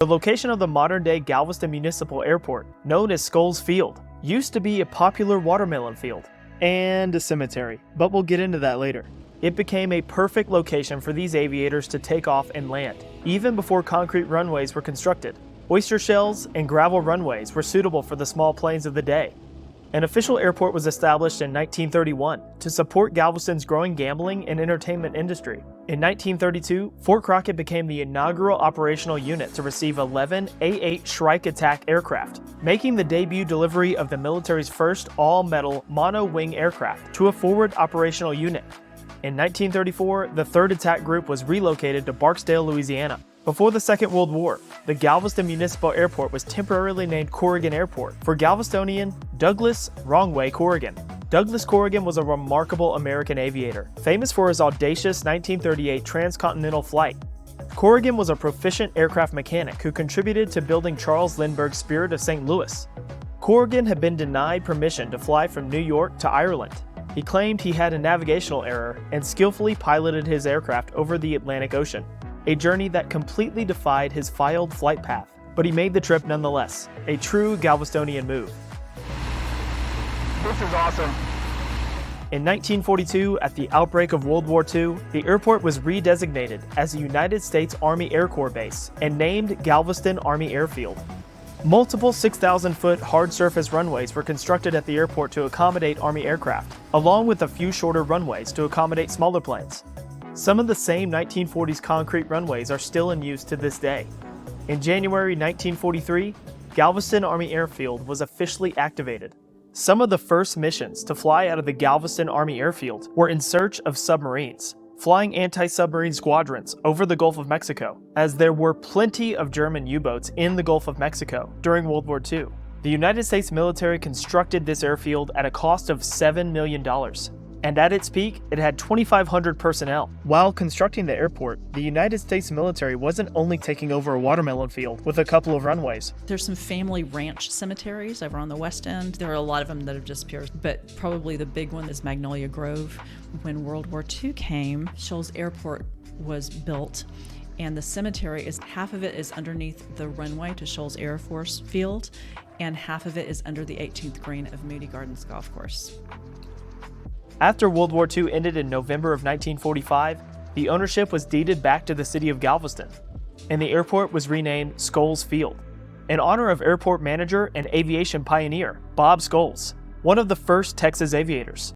The location of the modern-day Galveston Municipal Airport, known as Schoells Field, used to be a popular watermelon field and a cemetery, but we'll get into that later. It became a perfect location for these aviators to take off and land, even before concrete runways were constructed. Oyster shells and gravel runways were suitable for the small planes of the day. An official airport was established in 1931 to support Galveston's growing gambling and entertainment industry. In 1932, Fort Crockett became the inaugural operational unit to receive 11 A-8 Shrike attack aircraft, making the debut delivery of the military's first all-metal mono-wing aircraft to a forward operational unit. In 1934, the 3rd Attack Group was relocated to Barksdale, Louisiana. Before the Second World War, the Galveston Municipal Airport was temporarily named Corrigan Airport for Galvestonian Douglas "Wrongway" Corrigan. Douglas Corrigan was a remarkable American aviator, famous for his audacious 1938 transcontinental flight. Corrigan was a proficient aircraft mechanic who contributed to building Charles Lindbergh's Spirit of St. Louis. Corrigan had been denied permission to fly from New York to Ireland. He claimed he had a navigational error and skillfully piloted his aircraft over the Atlantic Ocean, a journey that completely defied his filed flight path. But he made the trip nonetheless, a true Galvestonian move. This is awesome. In 1942, at the outbreak of World War II, the airport was redesignated as a United States Army Air Corps base and named Galveston Army Airfield. Multiple 6,000-foot hard-surface runways were constructed at the airport to accommodate Army aircraft, along with a few shorter runways to accommodate smaller planes. Some of the same 1940s concrete runways are still in use to this day. In January 1943, Galveston Army Airfield was officially activated. Some of the first missions to fly out of the Galveston Army Airfield were in search of submarines, flying anti-submarine squadrons over the Gulf of Mexico, as there were plenty of German U-boats in the Gulf of Mexico during World War II. The United States military constructed this airfield at a cost of $7 million. And at its peak, it had 2,500 personnel. While constructing the airport, the United States military wasn't only taking over a watermelon field with a couple of runways. There's some family ranch cemeteries over on the west end. There are a lot of them that have disappeared, but probably the big one is Magnolia Grove. When World War II came, Schoells Airport was built, and the cemetery is half of it is underneath the runway to Schoells Air Force Field, and half of it is under the 18th green of Moody Gardens Golf Course. After World War II ended in November of 1945, the ownership was deeded back to the city of Galveston, and the airport was renamed Schoells Field, in honor of airport manager and aviation pioneer Bob Schoells, one of the first Texas aviators.